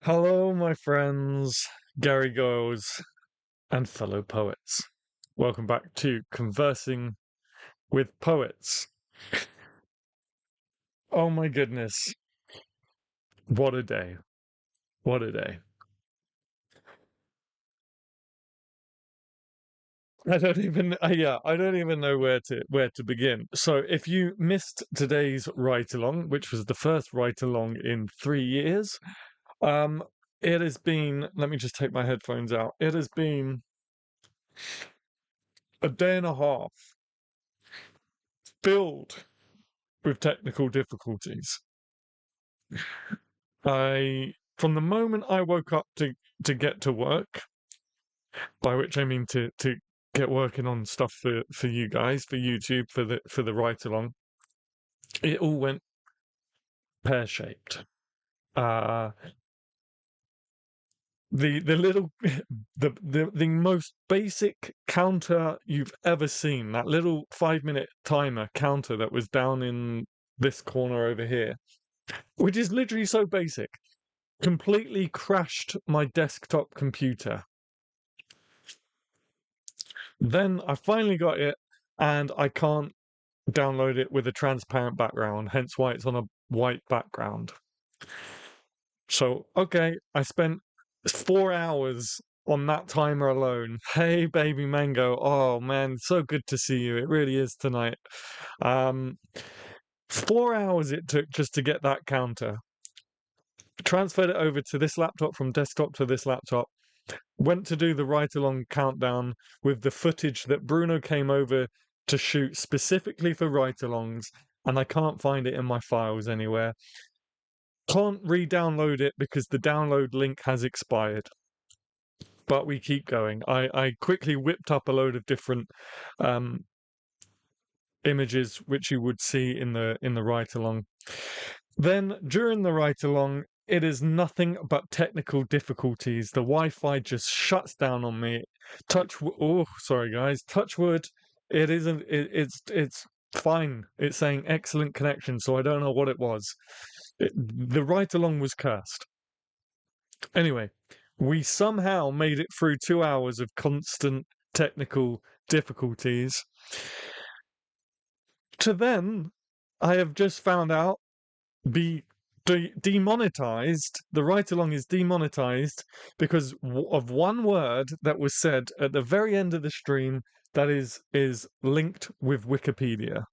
Hello, my friends, Gary Goes, and fellow poets. Welcome back to Conversing with Poets. Oh my goodness, what a day! What a day! I don't even know where to begin. So, if you missed today's write along, which was the first write along in 3 years, um, it has been. Let me just take my headphones out. It has been a day and a half filled with technical difficulties. From the moment I woke up to get to work, by which I mean to get working on stuff for you guys, for YouTube, for the write along, it all went pear shaped. Uh, the little the most basic counter you've ever seen, that little 5 minute timer counter that was down in this corner over here, which is literally so basic, completely crashed my desktop computer. Then I finally got it, and I can't download it with a transparent background, hence why it's on a white background. So, okay, I spent 4 hours on that timer alone. Hey, baby mango. Oh man, so good to see you. It really is tonight. Um, 4 hours it took just to get that counter. Transferred it over to this laptop from desktop to this laptop. Went to do the write along countdown with the footage that Bruno came over to shoot specifically for write alongs, and I can't find it in my files anywhere. Can't re download it because the download link has expired. But we keep going. I quickly whipped up a load of different um, images which you would see in the write along. Then during the write along, it is nothing but technical difficulties. The Wi-Fi just shuts down on me. Oh, sorry guys. Touch wood. It isn't. It's fine. It's saying excellent connection. So I don't know what it was. The write along was cursed. Anyway, we somehow made it through 2 hours of constant technical difficulties. To then, I have just found out be demonetized. The write along is demonetized because of one word that was said at the very end of the stream that is linked with Wikipedia,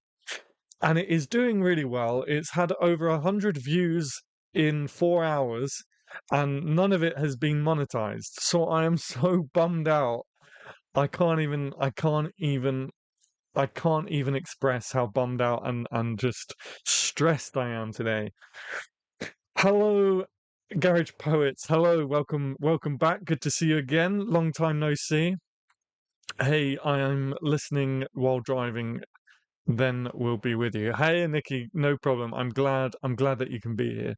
and it is doing really well. It's had over 100 views in 4 hours, and none of it has been monetized. So I am so bummed out. I can't even express how bummed out and just stressed I am today. Hello, Garage Poets. Hello, welcome back. Good to see you again. Long time no see. Hey, I am listening while driving. Then we'll be with you. Hey, Nikki, no problem. I'm glad that you can be here.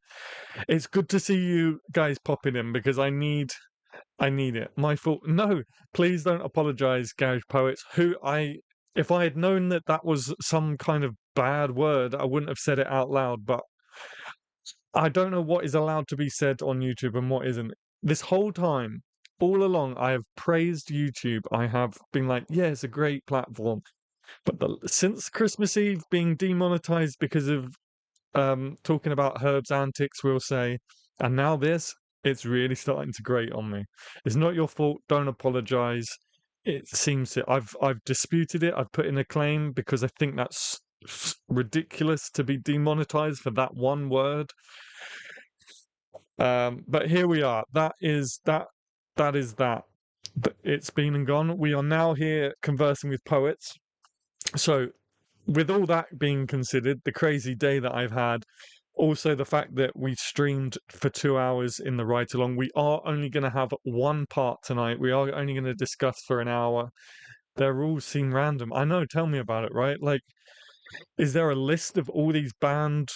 It's good to see you guys popping in because I need it. My fault. No, please don't apologize, Garage Poets. If I had known that that was some kind of bad word, I wouldn't have said it out loud. But I don't know what is allowed to be said on YouTube and what isn't. This whole time, all along, I have praised YouTube. I have been like, yeah, it's a great platform. But since Christmas Eve being demonetized because of talking about Herb's antics, we'll say, and now this, it's really starting to grate on me. It's not your fault. Don't apologize. It seems to. I've disputed it. I've put in a claim because I think that's ridiculous to be demonetized for that one word. But here we are. That is that. That is that. It's been and gone. We are now here conversing with poets. So, with all that being considered, the crazy day that I've had, also the fact that we streamed for 2 hours in the ride along, we are only going to have one part tonight. We are only going to discuss for an hour. They all seem random. I know. Tell me about it. Right? Like, is there a list of all these banned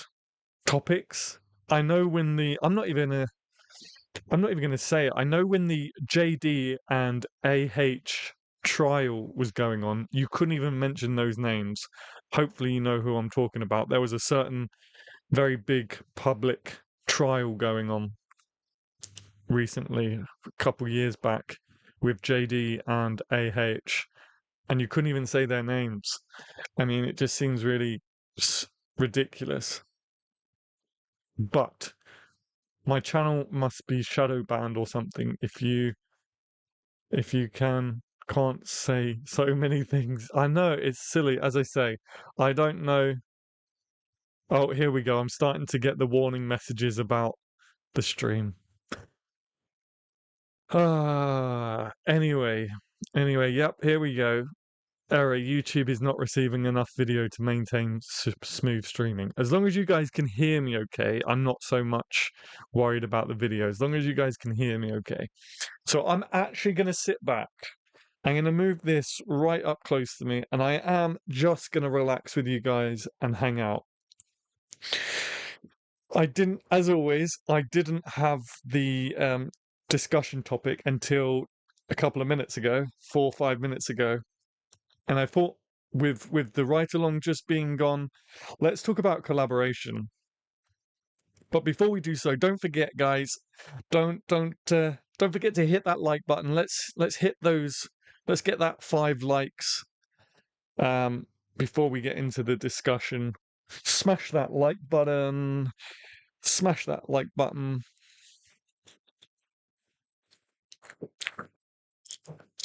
topics? I know when the I'm not even going to say it. I know when the JD and AH trial was going on, you couldn't even mention those names. Hopefully, you know who I'm talking about. There was a certain very big public trial going on. recently, a couple years back, with JD and AH, and you couldn't even say their names. I mean, it just seems really ridiculous. But my channel must be shadow banned or something if you can't say so many things. I know it's silly, as I say. I don't know. Oh, here we go. I'm starting to get the warning messages about the stream. Anyway, yep, here we go. Error, YouTube is not receiving enough video to maintain smooth streaming. As long as you guys can hear me okay, I'm not so much worried about the video. As long as you guys can hear me okay. So I'm actually going to sit back. I'm going to move this right up close to me, and I am just going to relax with you guys and hang out. As always, I didn't have the discussion topic until a couple of minutes ago, 4 or 5 minutes ago. And I thought with the ride along just being gone, let's talk about collaboration. But before we do so, don't forget, guys, don't forget to hit that like button. Let's hit those. Let's get that 5 likes before we get into the discussion. Smash that like button. Smash that like button.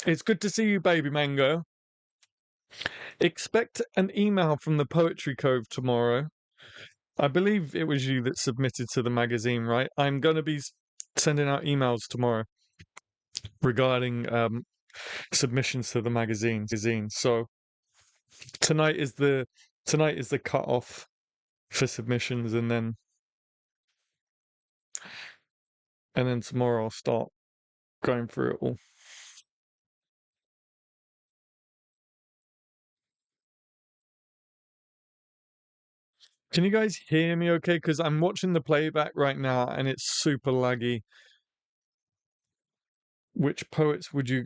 It's good to see you, Baby Mango. Expect an email from the Poetry Cove tomorrow. I believe it was you that submitted to the magazine, right? I'm going to be sending out emails tomorrow regarding submissions to the magazine. So tonight is the cut off for submissions, and then tomorrow I'll start going through it all. Can you guys hear me okay? Because I'm watching the playback right now and it's super laggy. Which poets would you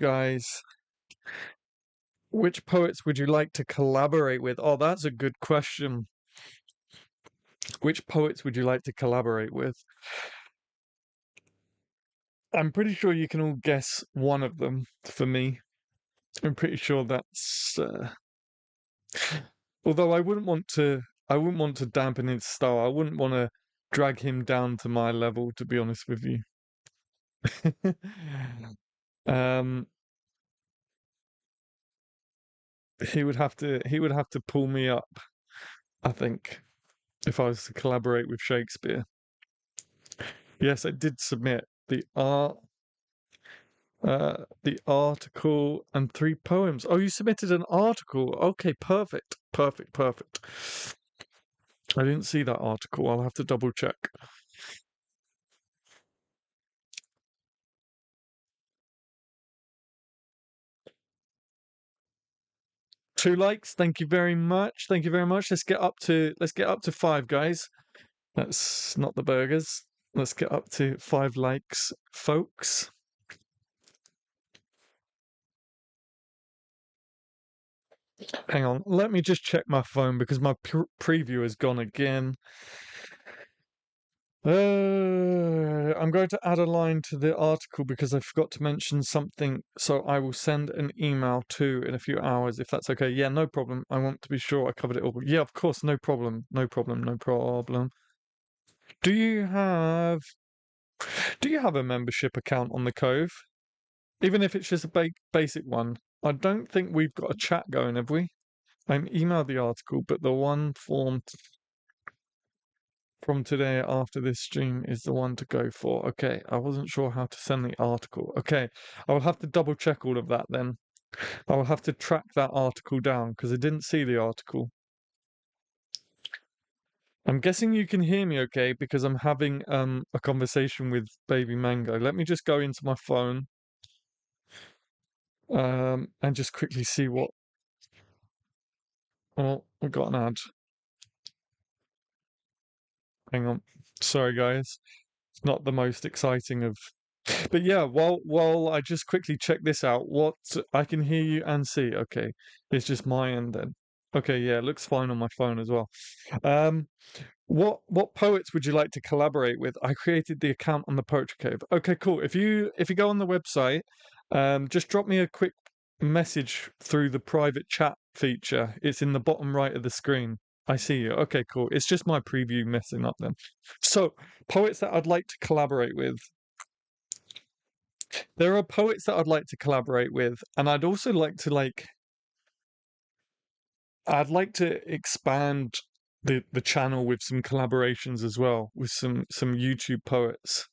like to collaborate with? Oh, that's a good question. Which poets would you like to collaborate with? I'm pretty sure you can all guess one of them for me. I'm pretty sure that's although I wouldn't want to dampen his style. I wouldn't want to drag him down to my level, to be honest with you. um he would have to pull me up, I think, if I was to collaborate with Shakespeare. Yes, I did submit the article and 3 poems. Oh, you submitted an article. Okay, perfect. I didn't see that article. I'll have to double check. Two likes. Thank you very much. Let's get up to 5, guys. That's not the burgers. Let's get up to 5 likes, folks. Hang on. Let me just check my phone because my preview has gone again. I'm going to add a line to the article because I forgot to mention something, so I will send an email too in a few hours if that's okay. Yeah, no problem. I want to be sure I covered it all. Yeah, of course, no problem. Do you have a membership account on the Cove? Even if it's just a basic one. I don't think we've got a chat going, have we? I emailed the article, but the one form from today after this stream is the one to go for. Okay, I wasn't sure how to send the article. Okay, I will have to double check all of that then. I will have to track that article down because I didn't see the article. I'm guessing you can hear me okay because I'm having a conversation with Baby Mango. Let me just go into my phone and just quickly see what. Oh, we got an ad. Hang on. Sorry, guys. It's not the most exciting of. But yeah, while I just quickly check this out, what I can hear you and see. Okay, it's just my end then. Okay, yeah, it looks fine on my phone as well. Um, what poets would you like to collaborate with? I created the account on the Poetry Cave. Okay, cool. If you go on the website, just drop me a quick message through the private chat feature. It's in the bottom right of the screen. I see you. Okay, cool. It's just my preview messing up then. So, poets that I'd like to collaborate with. There are poets that I'd like to collaborate with, and I'd also like to I'd like to expand the channel with some collaborations as well with some YouTube poets.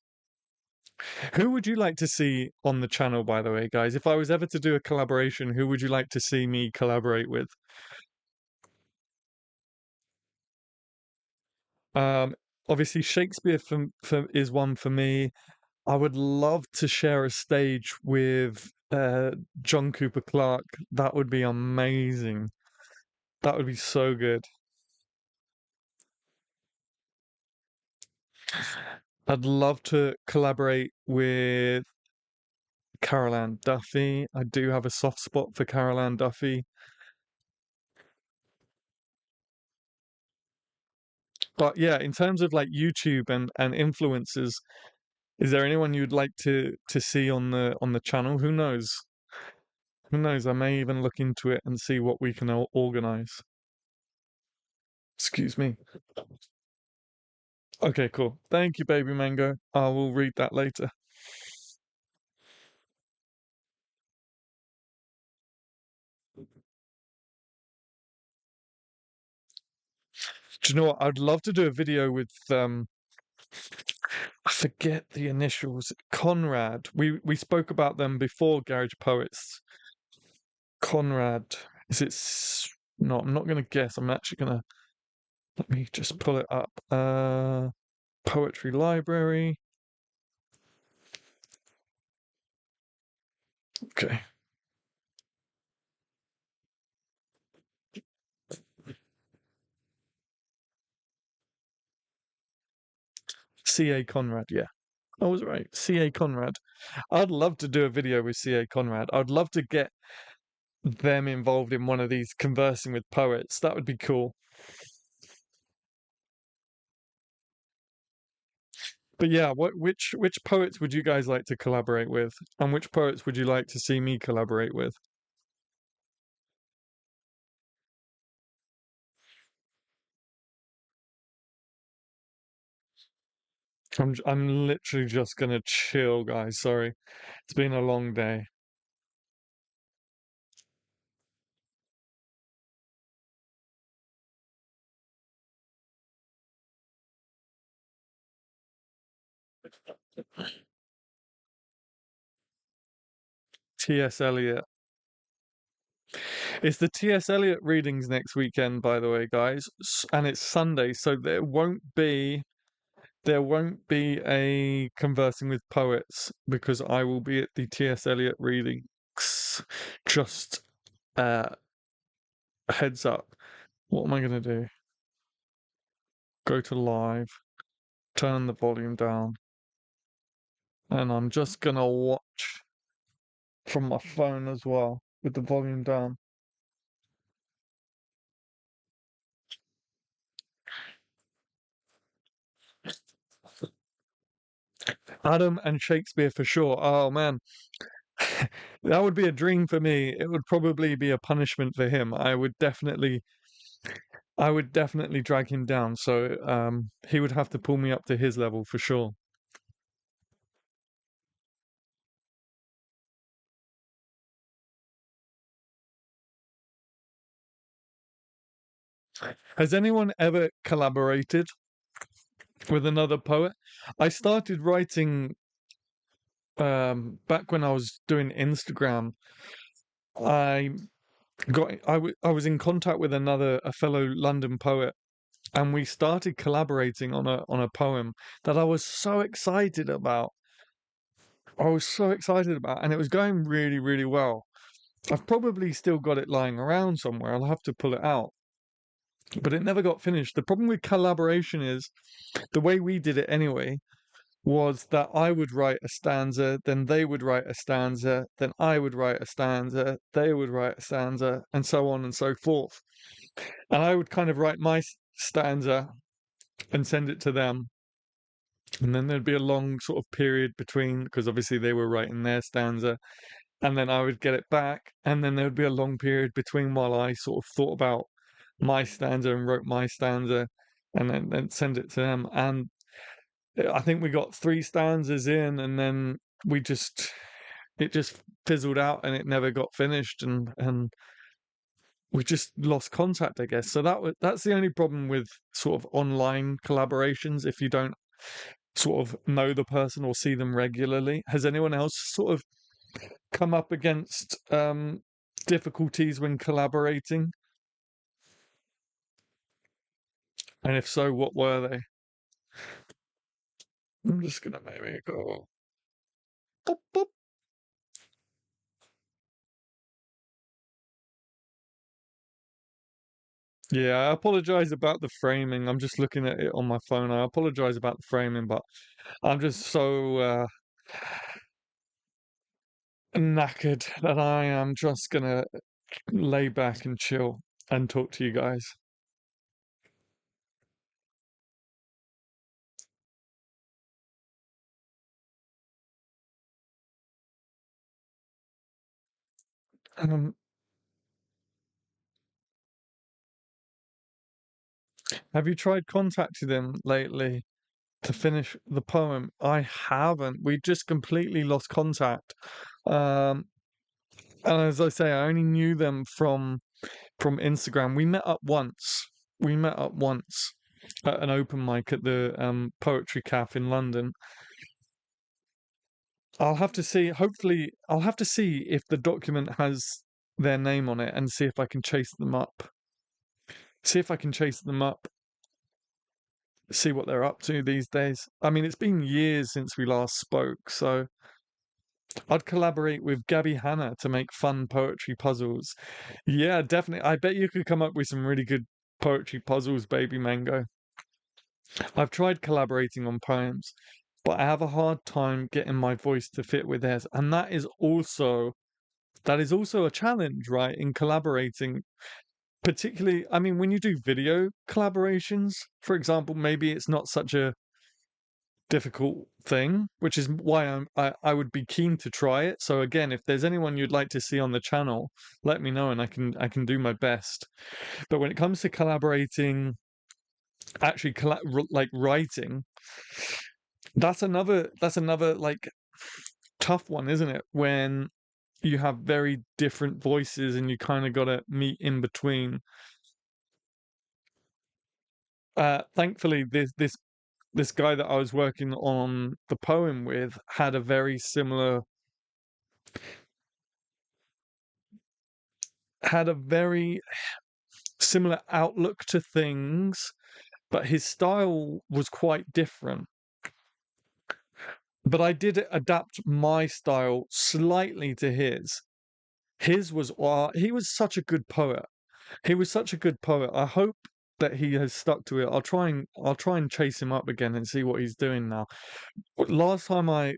Who would you like to see on the channel, by the way, guys? If I was ever to do a collaboration, who would you like to see me collaborate with? Um, Obviously Shakespeare is one for me. I would love to share a stage with John Cooper Clarke. That would be amazing. That would be so good. I'd love to collaborate with Carol Ann Duffy. I do have a soft spot for Carol Ann Duffy. But yeah, in terms of like YouTube and influencers, is there anyone you'd like to see on the channel? Who knows? Who knows? I may even look into it and see what we can organize. Excuse me. Okay, cool. Thank you, baby mango. I will read that later. Do you know what? I'd love to do a video with I forget the initials. Conrad. We spoke about them before, Garage Poets. Conrad. Is it? No, I'm not gonna guess. I'm actually gonna let me just pull it up. Poetry Library. Okay. C.A. Conrad. Yeah, I was right. C.A. Conrad. I'd love to do a video with C.A. Conrad. I'd love to get them involved in one of these conversing with poets. That would be cool. But yeah, which poets would you guys like to collaborate with, and which poets would you like to see me collaborate with? I'm literally just gonna chill, guys. Sorry, it's been a long day. T.S. Eliot. It's the T.S. Eliot readings next weekend, by the way, guys, and it's Sunday, so there won't be a conversing with poets because I will be at the T.S. Eliot readings. Just uh, heads up. What am I gonna do? Go to live, turn the volume down, and I'm just gonna watch from my phone as well with the volume down. Adam and Shakespeare for sure. Oh man, that would be a dream for me. It would probably be a punishment for him. I would definitely drag him down. So he would have to pull me up to his level for sure. Has anyone ever collaborated with another poet? I started writing back when I was doing Instagram. I I was in contact with a fellow London poet, and we started collaborating on a poem that I was so excited about. I was so excited about, and it was going really, really well. I've probably still got it lying around somewhere. I'll have to pull it out, but it never got finished. The problem with collaboration is the way we did it anyway. was that I would write a stanza, then they would write a stanza, then I would write a stanza, they would write a stanza, and so on and so forth. And I would kind of write my stanza and send it to them. And then there'd be a long sort of period between, because obviously they were writing their stanza, and then I would get it back, and then there would be a long period between while I sort of thought about my stanza and wrote my stanza, and then send it to them. And I think we got three stanzas in, and then we just it just fizzled out, and it never got finished, and we just lost contact, I guess. So that's the only problem with sort of online collaborations if you don't sort of know the person or see them regularly. Has anyone else sort of come up against difficulties when collaborating? And if so, what were they? I'm just gonna maybe go boop, boop. Yeah, I apologize about the framing. I'm just looking at it on my phone. I apologize about the framing, but I'm just so knackered that I am just gonna lay back and chill and talk to you guys. Um, have you tried contacting them lately to finish the poem? I haven't. We just completely lost contact. Um, and as I say, I only knew them from Instagram. We met up once. We met up once at an open mic at the Poetry Cafe in London. I'll have to see. Hopefully, I'll have to see if the document has their name on it and see if I can chase them up. See if I can chase them up. See what they're up to these days. I mean, it's been years since we last spoke, so I'd collaborate with Gabby Hanna to make fun poetry puzzles. Yeah, definitely. I bet you could come up with some really good poetry puzzles, Baby Mango. I've tried collaborating on poems, but I have a hard time getting my voice to fit with theirs, and that is also a challenge, right? In collaborating, particularly, I mean, when you do video collaborations, for example, maybe it's not such a difficult thing, which is why I would be keen to try it. So again, if there's anyone you'd like to see on the channel, let me know and I can do my best. But when it comes to collaborating, actually like writing, that's another like tough one, isn't it? When you have very different voices and you kind of got to meet in between. Thankfully, this guy that I was working on the poem with had a very similar outlook to things, but his style was quite different. But I did adapt my style slightly to his. His was he was such a good poet. He was such a good poet. I hope that he has stuck to it. I'll try and chase him up again and see what he's doing now. Last time I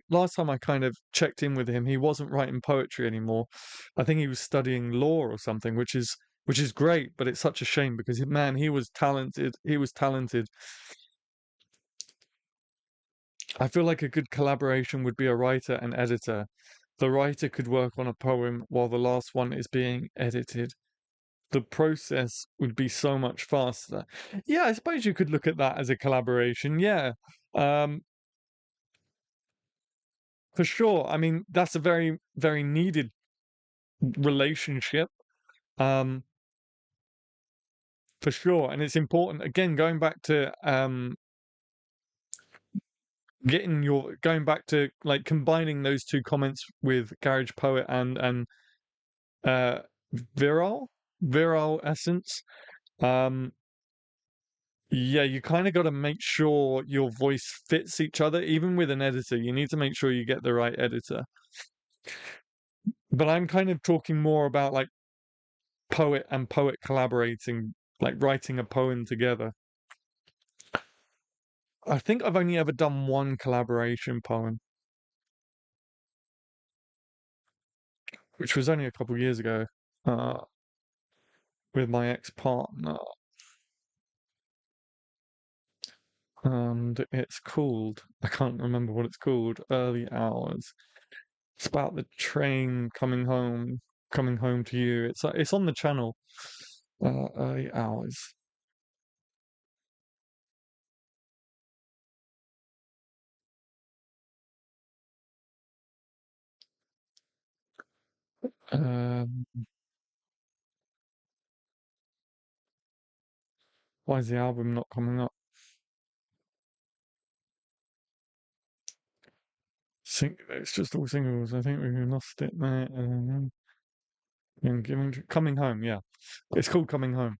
kind of checked in with him, he wasn't writing poetry anymore. I think he was studying law or something, which is great, but it's such a shame because man, he was talented. He was talented. I feel like a good collaboration would be a writer and editor. The writer could work on a poem while the last one is being edited. The process would be so much faster. Yeah, I suppose you could look at that as a collaboration. Yeah, um, for sure. I mean, that's a very, very needed relationship, um, for sure. And it's important, again, going back to like combining those two comments with Garage Poet and uh Viral, Viral Essence. Um, yeah, you kind of got to make sure your voice fits each other, even with an editor. You need to make sure you get the right editor. But I'm kind of talking more about like poet and poet collaborating, like writing a poem together. I think I've only ever done one collaboration poem, which was only a couple of years ago, uh, with my ex-partner, and it's called, I can't remember what it's called, Early Hours. It's about the train coming home to you. It's on the channel, Early Hours. Um, why is the album not coming up? It's just all singles. I think we lost it there. Coming home. Yeah, it's called Coming Home.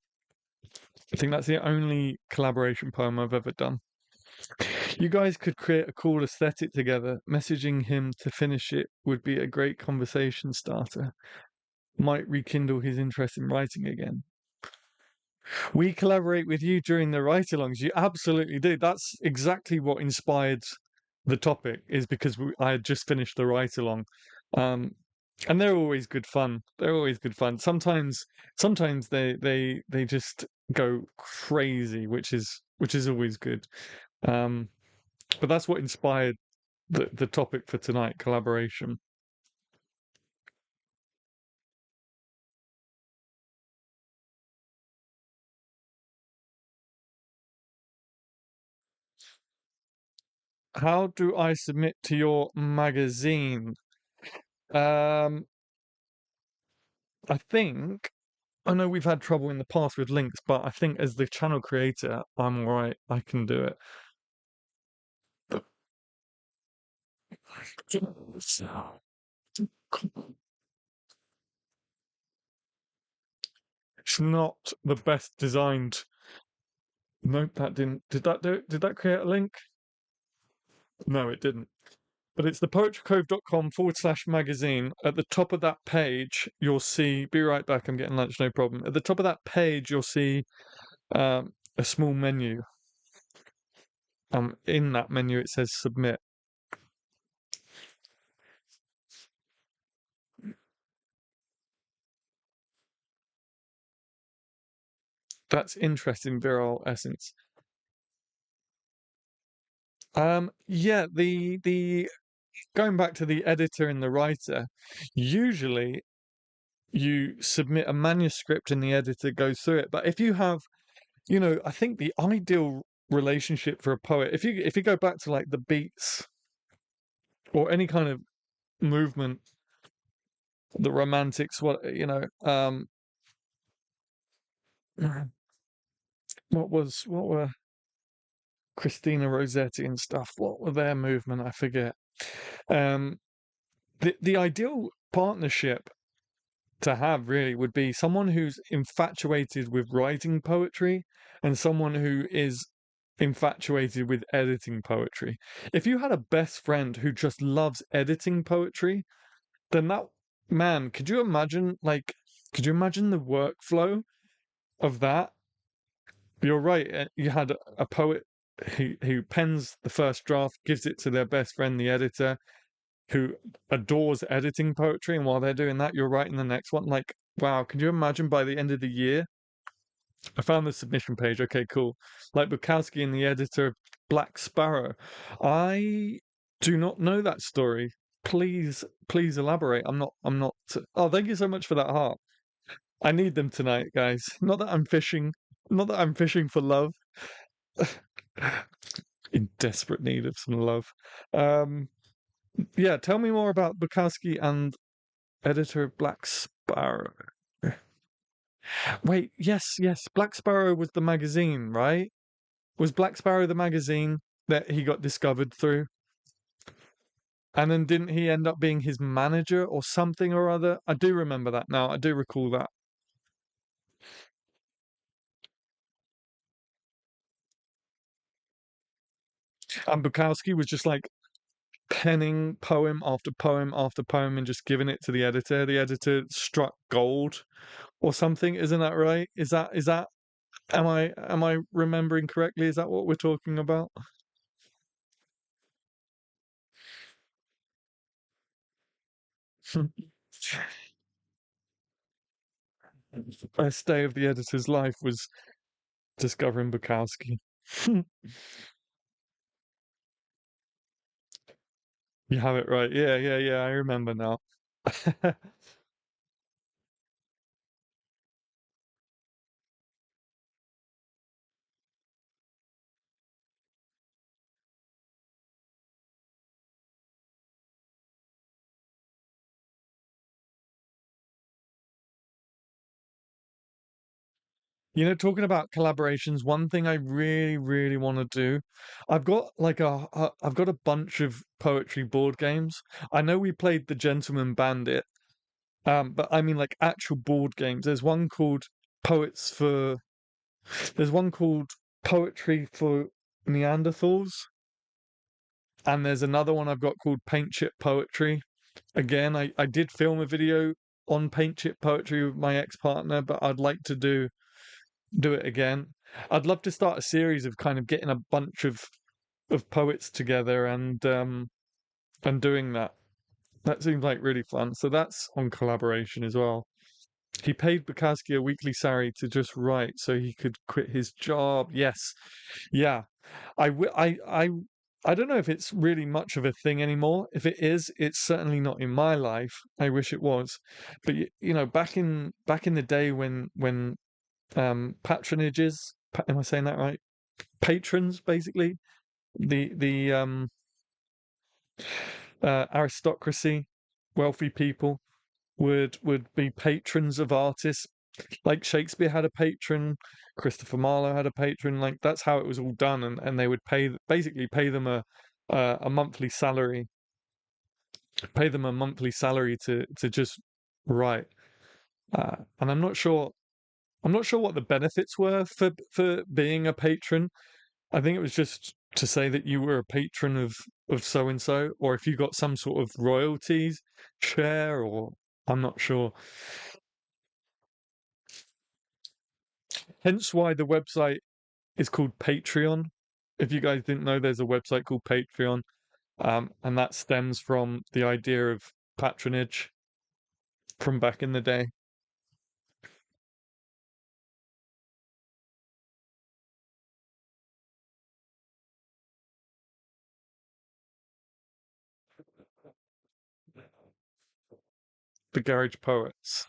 I think that's the only collaboration poem I've ever done. You guys could create a cool aesthetic together. Messaging him to finish it would be a great conversation starter. Might rekindle his interest in writing again. We collaborate with you during the write-alongs. You absolutely do. That's exactly what inspired the topic, is because I had just finished the write-along. Um, and they're always good fun. They're always good fun. Sometimes they just go crazy, which is always good. Um, but that's what inspired the topic for tonight, collaboration. How do I submit to your magazine? Um, I think I know we've had trouble in the past with links, but I think as the channel creator, I'm all right. I can do it. It's not the best designed. Nope, that didn't. Did that do it? Did that create a link? No, it didn't. But it's the poetrycove.com/magazine. At the top of that page, you'll see. Be right back. I'm getting lunch, no problem. At the top of that page, you'll see a small menu. In that menu, it says submit. That's interesting, virile essence. Yeah, the going back to the editor and the writer, usually you submit a manuscript and the editor goes through it. But if you have, I think the ideal relationship for a poet, if you go back to like the beats or any kind of movement, the romantics, what were Christina Rossetti and stuff? What were their movement? I forget. Um, the ideal partnership to have really would be someone who's infatuated with writing poetry and someone who is infatuated with editing poetry. If you had a best friend who just loves editing poetry, then that man, could you imagine the workflow of that? You're right. You had a poet who pens the first draft, gives it to their best friend, the editor, who adores editing poetry, and while they're doing that, you're writing the next one. Like, wow, can you imagine by the end of the year? I found the submission page. Okay, cool. Like Bukowski and the editor of Black Sparrow. I do not know that story. Please elaborate. I'm not. Oh, thank you so much for that heart. I need them tonight, guys. Not that I'm fishing. Not that I'm fishing for love. In desperate need of some love. Um, yeah, tell me more about Bukowski and editor of Black Sparrow. Wait, yes. Black Sparrow was the magazine, right? Was Black Sparrow the magazine that he got discovered through? And then didn't he end up being his manager or something or other? I do remember that now. I do recall that. And Bukowski was just like penning poem after poem after poem and just giving it to the editor. The editor struck gold or something. Isn't that right? Is that am I remembering correctly? Is that what we're talking about? Best day of the editor's life was discovering Bukowski. You have it right. Yeah, yeah, yeah. I remember now. You know, talking about collaborations, one thing I really, really want to do, I've got like I've got a bunch of poetry board games. I know we played The Gentleman Bandit, but I mean like actual board games. Poets for, there's one called Poetry for Neanderthals, and there's another one I've got called Paint Chip Poetry. Again, I did film a video on paint chip poetry with my ex-partner, but I'd like to do it again. I'd love to start a series of kind of getting a bunch of poets together and doing that. That seems like really fun. So that's on collaboration as well. He paid Bukowski a weekly salary to just write so he could quit his job. Yes. Yeah. I, w- I don't know if it's really much of a thing anymore. If it is, it's certainly not in my life. I wish it was. But you know, back in the day when patronages, am I saying that right? Patrons, basically, the aristocracy, wealthy people would be patrons of artists. Like Shakespeare had a patron, Christopher Marlowe had a patron. Like that's how it was all done, and they would basically pay them a monthly salary, pay them a monthly salary to just write. And I'm not sure what the benefits were for being a patron. I think it was just to say that you were a patron of so and so, or if you got some sort of royalties share, or I'm not sure. Hence why the website is called Patreon. If you guys didn't know, there's a website called Patreon, and that stems from the idea of patronage from back in the day. The garage poets.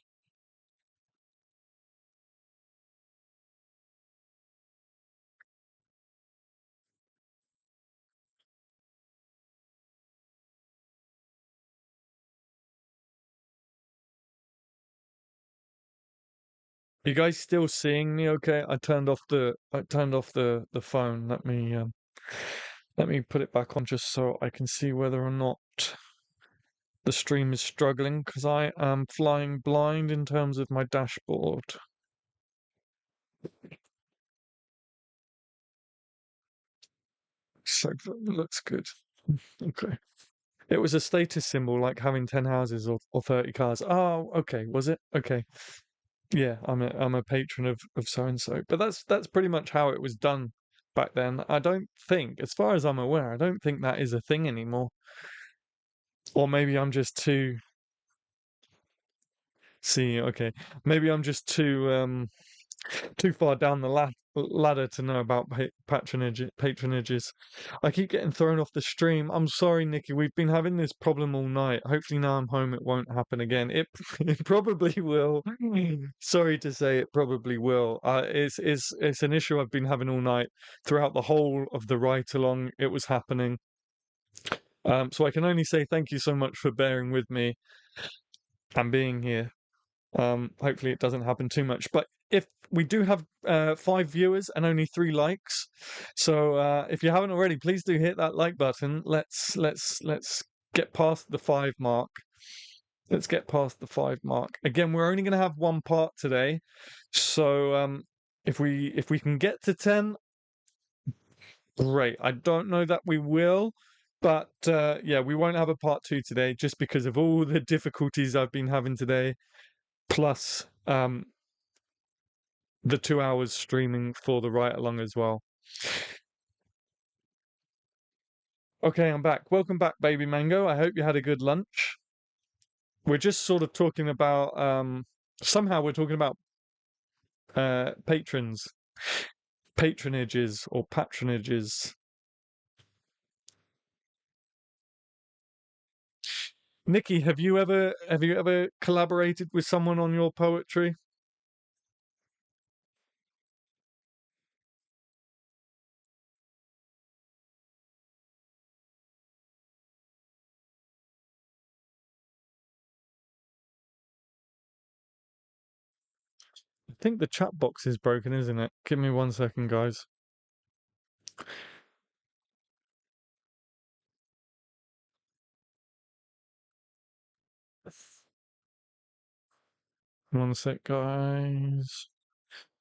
You guys still seeing me? Okay, I turned off the phone. Let me put it back on just so I can see whether or not the stream is struggling because I am flying blind in terms of my dashboard. So that looks good. Okay. It was a status symbol like having 10 houses or 30 cars. Oh, okay. Was it? Okay. Yeah, I'm a patron of so and so. But that's pretty much how it was done back then. I don't think, as far as I'm aware, I don't think that is a thing anymore. Or maybe I'm just too see, okay. Maybe I'm just too far down the ladder to know about patronages. I keep getting thrown off the stream. I'm sorry, Nikki. We've been having this problem all night. Hopefully now I'm home, it won't happen again. It it probably will. Sorry to say, it probably will. It's an issue I've been having all night. Throughout the whole of the ride along, it was happening. So I can only say thank you so much for bearing with me and being here. Hopefully it doesn't happen too much. But if we do have 5 viewers and only 3 likes, so if you haven't already, please do hit that like button. Let's get past the 5 mark. Let's get past the 5 mark. Again, we're only going to have one part today, so if we can get to 10, great. I don't know that we will. But yeah, we won't have a part 2 today just because of all the difficulties I've been having today, plus the 2 hours streaming for the ride along as well. Okay, I'm back. Welcome back, baby mango. I hope you had a good lunch. we're just sort of talking about somehow we're talking about patrons, patronages or patronages. Nikki, have you ever collaborated with someone on your poetry? I think the chat box is broken, isn't it? Give me 1 second, guys. 1 sec, guys.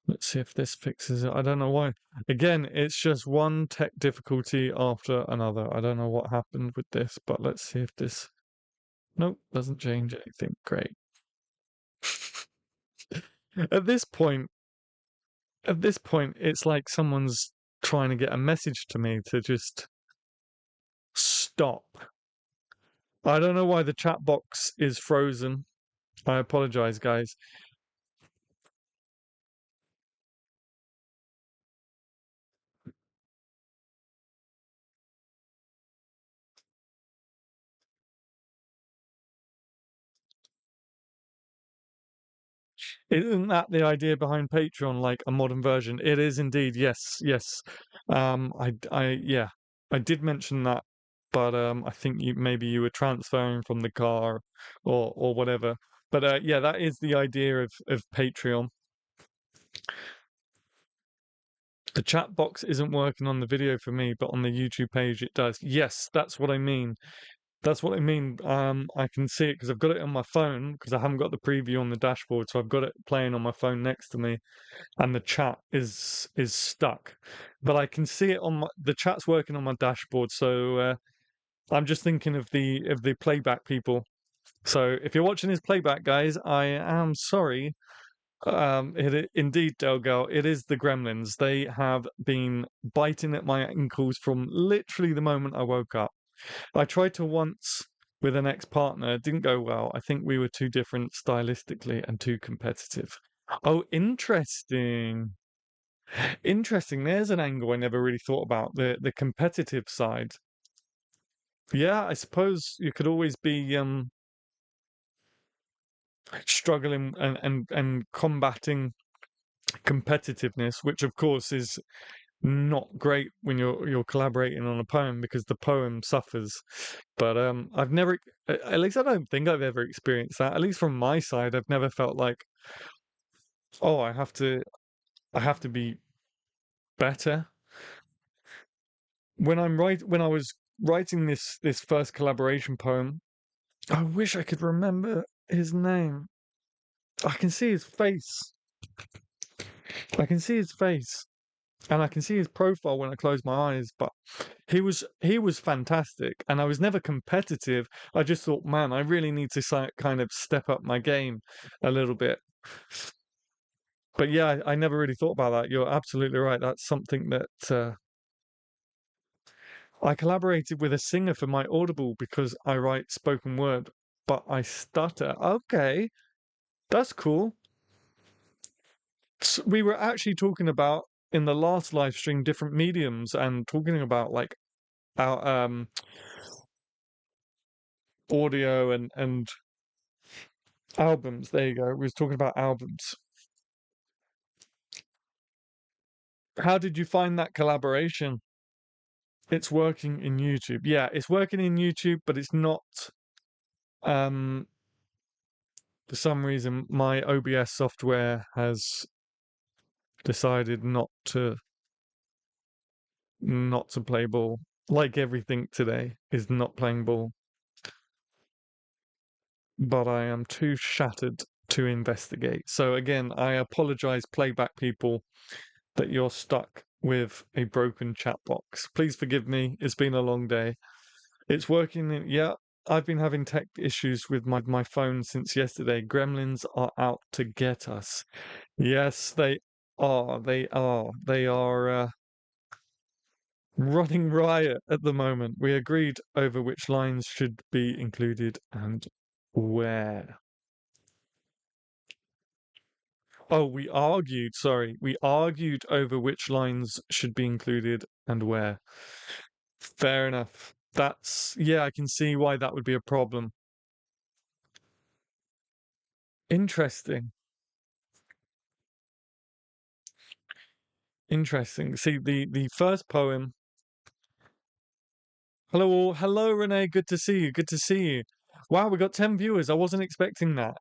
Let's see if this fixes it. I don't know why. Again, it's just one tech difficulty after another. I don't know what happened with this, but let's see if this. Nope, doesn't change anything. Great. At this point, at this point, it's like someone's trying to get a message to me to just stop. I don't know why the chat box is frozen. I apologize, guys. Isn't that the idea behind Patreon, like a modern version? It is indeed. Yes, yes. Yeah, I did mention that, but I think maybe you were transferring from the car or whatever. But yeah, that is the idea of Patreon. The chat box isn't working on the video for me, but on the YouTube page it does. Yes, that's what I mean. That's what I mean. I can see it because I've got it on my phone because I haven't got the preview on the dashboard, so I've got it playing on my phone next to me, and the chat is stuck. But I can see it on the chat's working on my dashboard, so I'm just thinking of the playback people. So if you're watching his playback, guys, I am sorry. Indeed, Delgal, it is the gremlins. They have been biting at my ankles from literally the moment I woke up. I tried to once with an ex-partner, it didn't go well. I think we were too different stylistically and too competitive. Oh, interesting. Interesting. There's an angle I never really thought about, the competitive side. Yeah, I suppose you could always be struggling and combating competitiveness, which of course is not great when you're collaborating on a poem because the poem suffers. But I've never, at least I don't think I've ever experienced that. At least from my side, I've never felt like, oh, I have to be better. When I was writing this first collaboration poem, I wish I could remember his name. I can see his face. I can see his face. And I can see his profile when I close my eyes, but he was fantastic, and I was never competitive. I just thought, man, I really need to kind of step up my game a little bit. But yeah, I never really thought about that. You're absolutely right. That's something that I collaborated with a singer for my Audible because I write spoken word, but I stutter. Okay, that's cool. We were actually talking about in the last live stream different mediums and talking about like our audio and albums. There you go. We was talking about albums. How did you find that collaboration? It's working in YouTube. Yeah, it's working in YouTube, but it's not. Um, for some reason, my OBS software has decided not to play ball. Like everything today is not playing ball. But I am too shattered to investigate. So again, I apologize, playback people, that you're stuck with a broken chat box. Please forgive me. It's been a long day. It's working. Yeah, I've been having tech issues with my phone since yesterday. Gremlins are out to get us. Yes, they are. They are. They are running riot at the moment. We agreed over which lines should be included and Where? Oh, we argued, sorry. We argued over which lines should be included and where. Fair enough. Yeah, I can see why that would be a problem. Interesting. Interesting. See, the first poem. Hello, all. Hello, Renee. Good to see you. Good to see you. Wow, we got 10 viewers. I wasn't expecting that.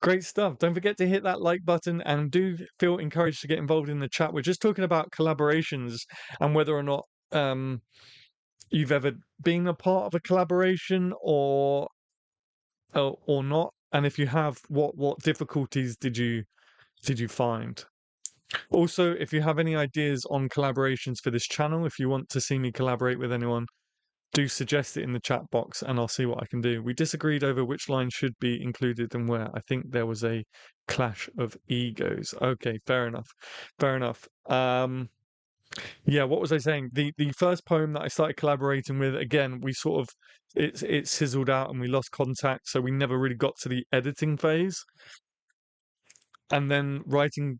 Great stuff. Don't forget to hit that like button and do feel encouraged to get involved in the chat. We're just talking about collaborations and whether or not you've ever been a part of a collaboration or not. And if you have, what difficulties did you find? Also, if you have any ideas on collaborations for this channel, if you want to see me collaborate with anyone, do suggest it in the chat box and I'll see what I can do. We disagreed over which line should be included and where. I think there was a clash of egos. Okay, fair enough. Fair enough. Yeah, what was I saying? The first poem that I started collaborating with, again, we sort of it sizzled out and we lost contact, so we never really got to the editing phase. And then writing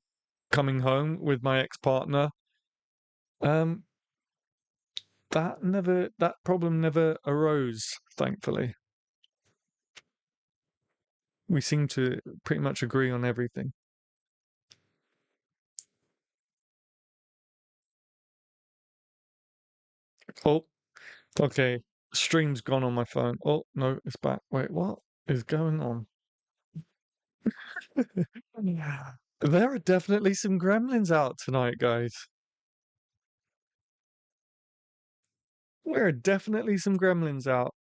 Coming Home with my ex-partner, um, that problem never arose, thankfully. We seem to pretty much agree on everything. Oh, okay. Stream's gone on my phone. Oh, no, it's back. Wait, what is going on? Yeah. There are definitely some gremlins out tonight, guys. There are definitely some gremlins out.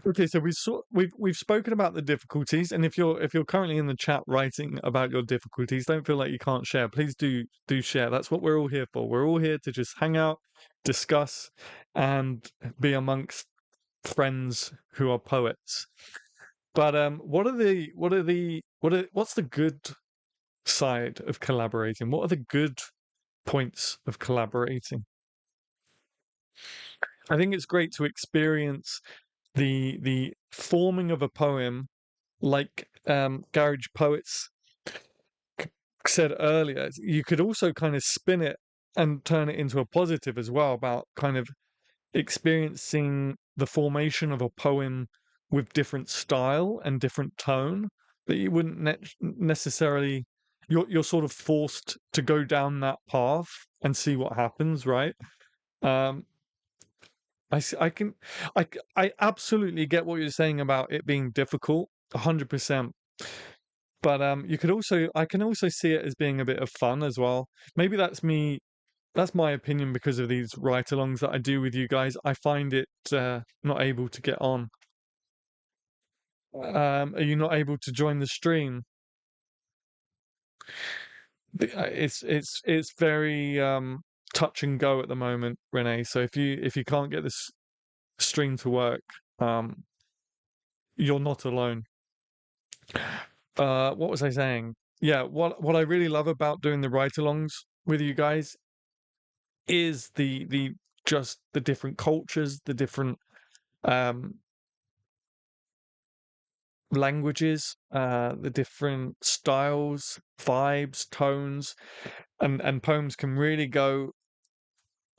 Okay, so we've spoken about the difficulties, and if you're currently in the chat writing about your difficulties, don't feel like you can't share. Please do share. That's what we're all here for. We're all here to just hang out, discuss, and be amongst friends who are poets. But what's the good side of collaborating? What are the good points of collaborating? I think it's great to experience the forming of a poem, like garage poets said earlier. You could also kind of spin it and turn it into a positive as well, about kind of experiencing the formation of a poem with different style and different tone that you wouldn't necessarily. You're sort of forced to go down that path and see what happens, right? Um, I can, I absolutely get what you're saying about it being difficult, 100%. But I can also see it as being a bit of fun as well. Maybe that's my opinion because of these ride-alongs that I do with you guys. I find it not able to get on. Are you not able to join the stream? It's very touch and go at the moment, Renee. So if you can't get this stream to work, um, you're not alone. What was I saying? Yeah, what I really love about doing the ride-alongs with you guys is the just the different cultures, the different um languages, the different styles, vibes, tones, and poems can really go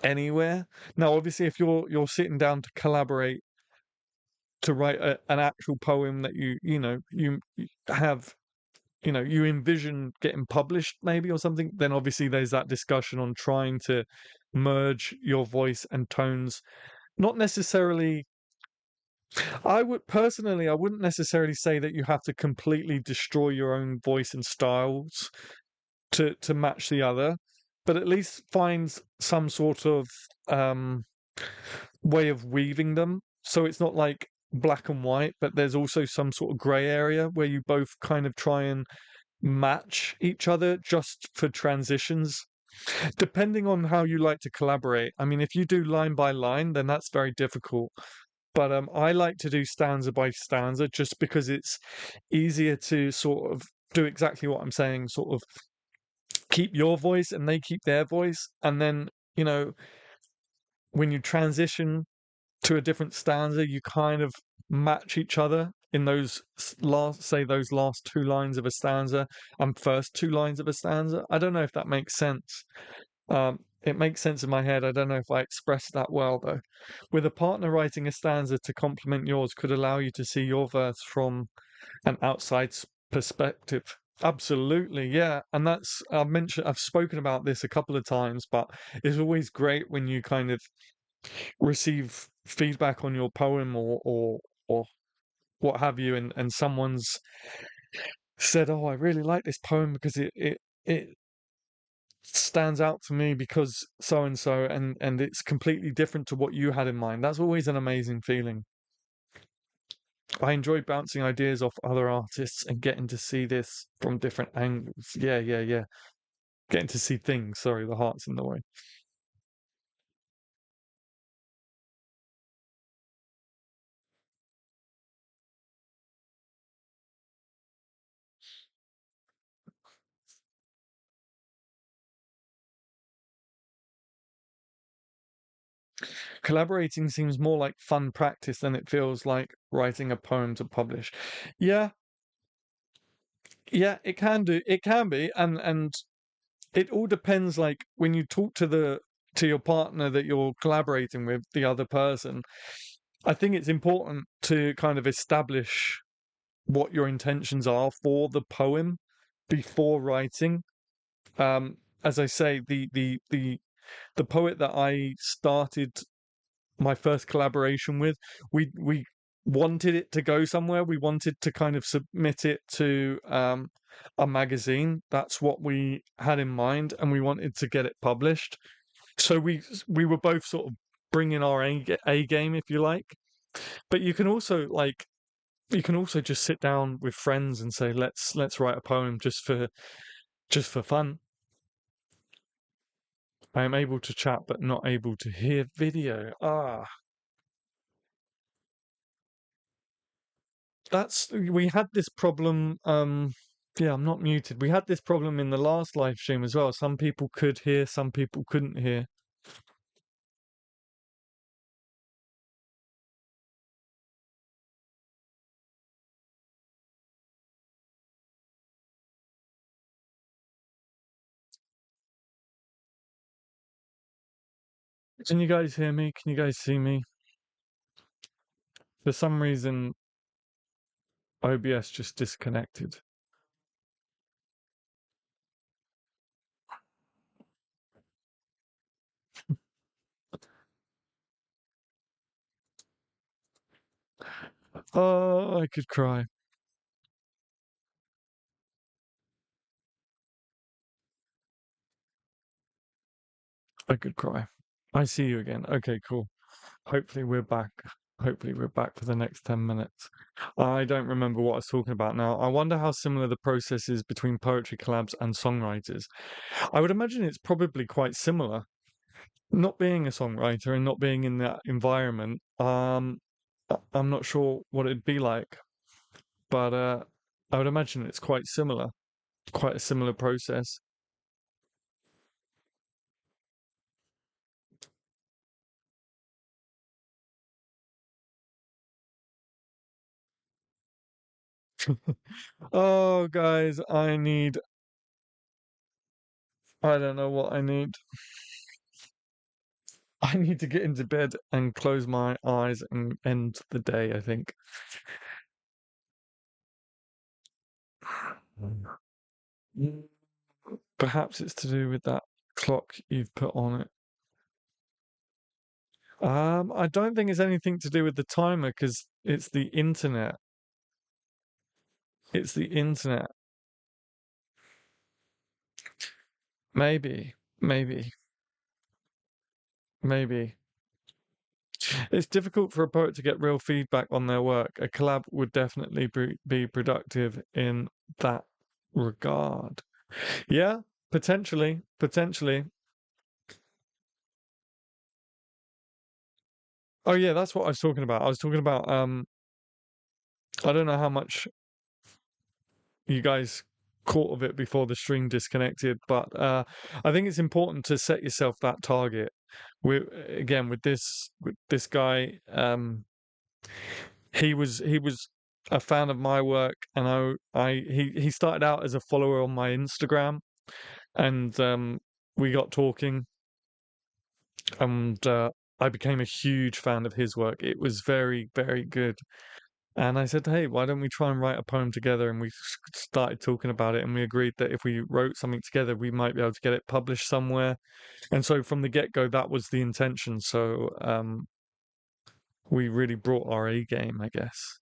anywhere. Now, obviously, if you're sitting down to collaborate to write an actual poem that you have you envision getting published maybe or something, then obviously there's that discussion on trying to merge your voice and tones. Not necessarily, I wouldn't necessarily say that you have to completely destroy your own voice and styles to match the other, but at least find some sort of um way of weaving them. So it's not like black and white, but there's also some sort of grey area where you both kind of try and match each other just for transitions, depending on how you like to collaborate. I mean, if you do line by line, then that's very difficult. But I like to do stanza by stanza just because it's easier to sort of do exactly what I'm saying, sort of keep your voice and they keep their voice. And then, you know, when you transition to a different stanza, you kind of match each other in those those last two lines of a stanza and first two lines of a stanza. I don't know if that makes sense. It makes sense in my head. I don't know if I expressed that well though. With a partner writing a stanza to complement yours could allow you to see your verse from an outside perspective. Absolutely, yeah. And I've spoken about this a couple of times, but it's always great when you kind of receive feedback on your poem or what have you, and someone's said, "Oh, I really like this poem because it stands out to me because so and so, and it's completely different to what you had in mind." That's always an amazing feeling. I enjoy bouncing ideas off other artists and getting to see this from different angles. Yeah, yeah, yeah. Getting to see things. Sorry, the heart's in the way. Collaborating seems more like fun practice than it feels like writing a poem to publish. Yeah, yeah, it can do. It can be, and it all depends. Like when you talk to the to your partner that you're collaborating with, the other person, I think it's important to kind of establish what your intentions are for the poem before writing. As I say, the poet that I started my first collaboration with, we wanted it to go somewhere. We wanted to kind of submit it to a magazine. That's what we had in mind, and we wanted to get it published. So we were both sort of bringing our A game, if you like. But you can also just sit down with friends and say, let's write a poem just for fun. I am able to chat but not able to hear video. Ah, that's we had this problem. Yeah, I'm not muted. We had this problem in the last live stream as well. Some people could hear, some people couldn't hear. Can you guys hear me? Can you guys see me? For some reason, OBS just disconnected. Oh, I could cry. I could cry. I see you again. Okay, cool. Hopefully we're back. Hopefully we're back for the next 10 minutes. I don't remember what I was talking about now. I wonder how similar the process is between poetry collabs and songwriters. I would imagine it's probably quite similar. Not being a songwriter and not being in that environment, I'm not sure what it'd be like, but I would imagine it's quite similar, quite a similar process. Oh, guys, I don't know what I need. I need to get into bed and close my eyes and end the day, I think. Mm. Perhaps it's to do with that clock you've put on it. I don't think it's anything to do with the timer because it's the internet. It's the internet. Maybe, maybe, maybe. It's difficult for a poet to get real feedback on their work. A collab would definitely be productive in that regard. Yeah, potentially, potentially. Oh yeah, that's what I was talking about. I was talking about I don't know how much you guys caught of it before the stream disconnected, but I think it's important to set yourself that target. we again with this guy. He was a fan of my work, and he started out as a follower on my Instagram, and we got talking, and I became a huge fan of his work. It was very, very good. And I said, hey, why don't we try and write a poem together? And we started talking about it, and we agreed that if we wrote something together, we might be able to get it published somewhere. And so from the get-go, that was the intention. So we really brought our A game, I guess.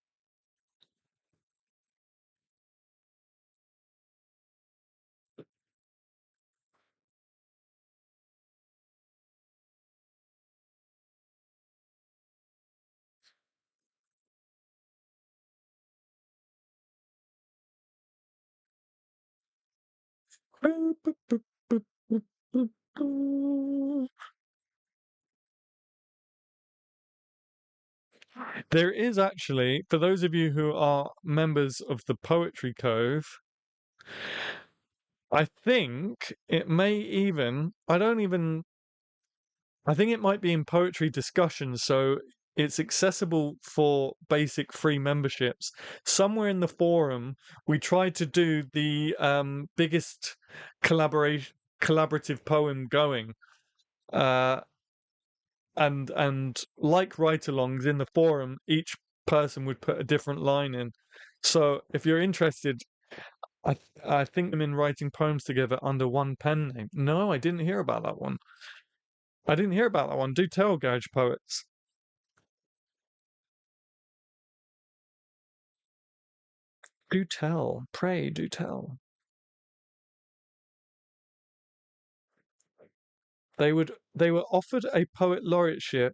There is actually, for those of you who are members of the Poetry Cove, I think it may even, I think it might be in poetry discussions, so it's accessible for basic free memberships. Somewhere in the forum, we tried to do the biggest collaborative poem going. Uh, and like write-alongs in the forum, each person would put a different line in. So if you're interested, I think them in writing poems together under one pen name. No, I didn't hear about that one. I didn't hear about that one. Do tell, Garage Poets. Do tell. Pray, do tell. They were offered a poet laureateship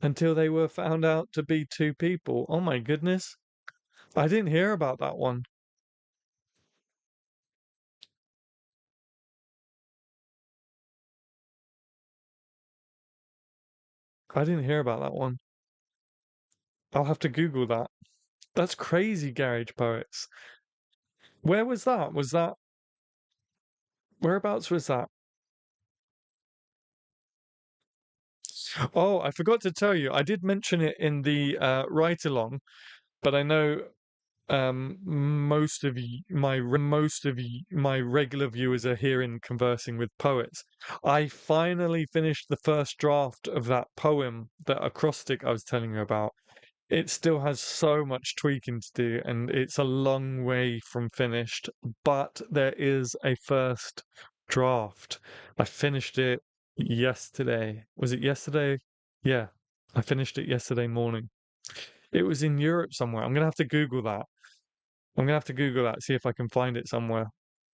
until they were found out to be two people. Oh my goodness. I didn't hear about that one. I didn't hear about that one. I'll have to Google that. That's crazy, Garage Poets. Where was that? Whereabouts was that? Oh, I forgot to tell you. I did mention it in the write along, but I know most of my regular viewers are here in Conversing with Poets. I finally finished the first draft of that poem, that acrostic I was telling you about. It still has so much tweaking to do, and it's a long way from finished, but there is a first draft. I finished it yesterday. Was it yesterday? Yeah, I finished it yesterday morning. It was in Europe somewhere. I'm gonna have to Google that. I'm gonna have to Google that, see if I can find it somewhere.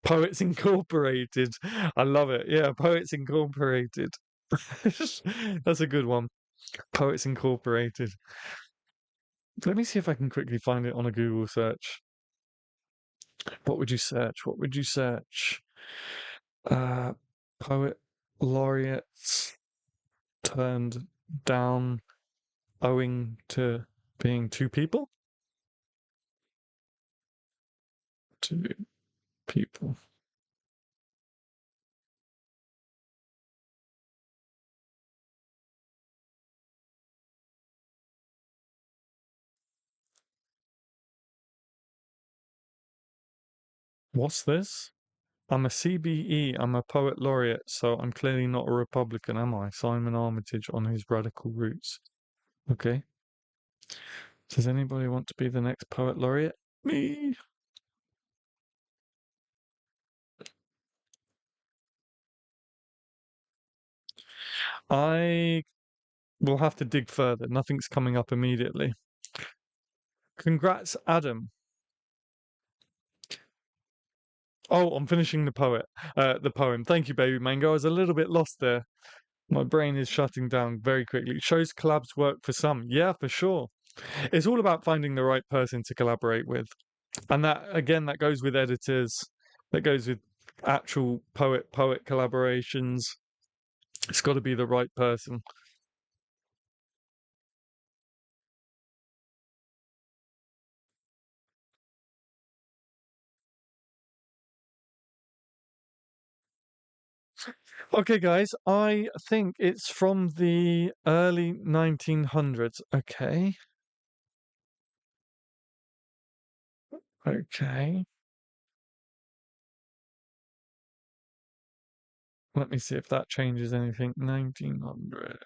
Poets Incorporated. I love it. Yeah, Poets Incorporated. That's a good one. Poets Incorporated. Let me see if I can quickly find it on a Google search. What would you search? What would you search? Uh, poet laureates turned down owing to being two people? Two people. What's this? I'm a CBE, I'm a poet laureate, so I'm clearly not a Republican, am I? Simon Armitage on his radical roots. Okay. Does anybody want to be the next poet laureate? Me. I will have to dig further. Nothing's coming up immediately. Congrats, Adam. Oh, I'm finishing the poem. Thank you, baby mango. I was a little bit lost there. My brain is shutting down very quickly. It shows collabs work for some. Yeah, for sure. It's all about finding the right person to collaborate with. And that, again, that goes with editors, that goes with actual poet collaborations. It's got to be the right person. Okay, guys, I think it's from the early 1900s. Okay. Okay. Let me see if that changes anything. 1900s.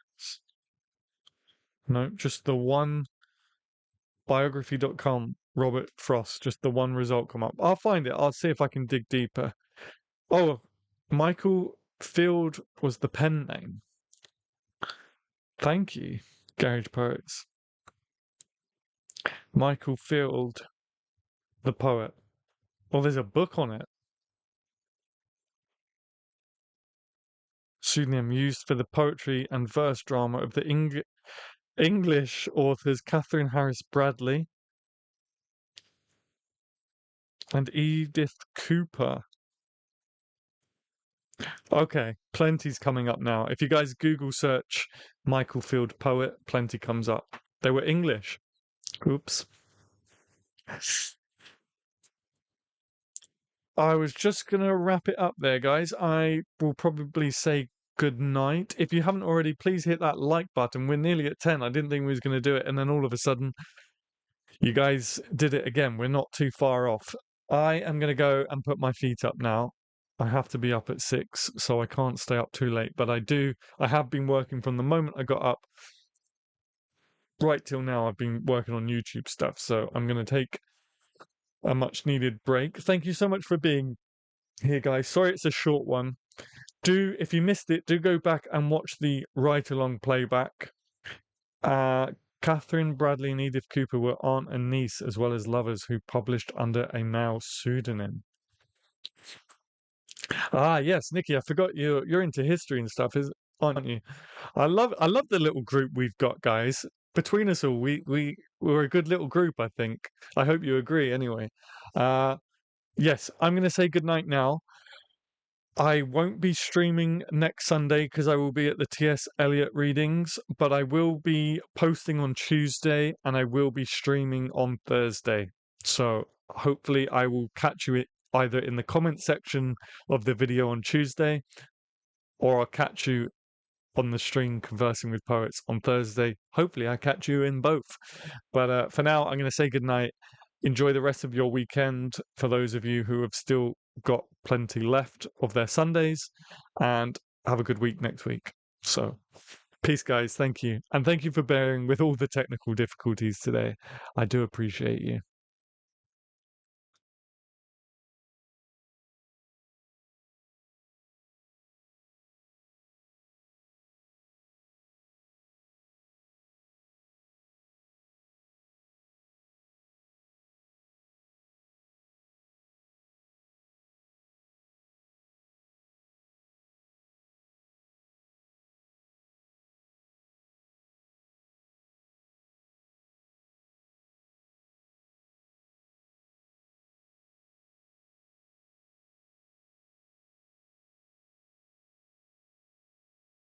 No, just the one biography.com, Robert Frost, just the one result come up. I'll find it. I'll see if I can dig deeper. Oh, Michael Field was the pen name. Thank you, Garage Poets. Michael Field, the poet. Well, there's a book on it. Pseudonym used for the poetry and verse drama of the English authors Catherine Harris Bradley and Edith Cooper. Okay, plenty's coming up now. If you guys Google search Michael Field poet, plenty comes up. They were English. Oops. I was just gonna wrap it up there, guys. I will probably say good night. If you haven't already, please hit that like button. We're nearly at 10. I didn't think we was gonna do it, and then all of a sudden, you guys did it again. We're not too far off. I am gonna go and put my feet up now. I have to be up at 6, so I can't stay up too late. But I have been working from the moment I got up right till now. I've been working on YouTube stuff, so I'm gonna take a much needed break. Thank you so much for being here, guys. Sorry it's a short one. If you missed it, do go back and watch the ride along playback. Uh, Catherine Bradley and Edith Cooper were aunt and niece, as well as lovers who published under a male pseudonym. Ah, yes, Nikki, I forgot you're into history and stuff, aren't you? I love the little group we've got, guys. Between us all, we're a good little group, I think. I hope you agree anyway. Uh yes, I'm gonna say goodnight now. I won't be streaming next Sunday because I will be at the T.S. Eliot readings, but I will be posting on Tuesday and I will be streaming on Thursday. So hopefully I will catch you either in the comment section of the video on Tuesday, or I'll catch you on the stream Conversing with Poets on Thursday. Hopefully I catch you in both. But for now, I'm going to say goodnight. Enjoy the rest of your weekend for those of you who have still got plenty left of their Sundays, and have a good week next week. So, peace, guys. Thank you. And thank you for bearing with all the technical difficulties today. I do appreciate you.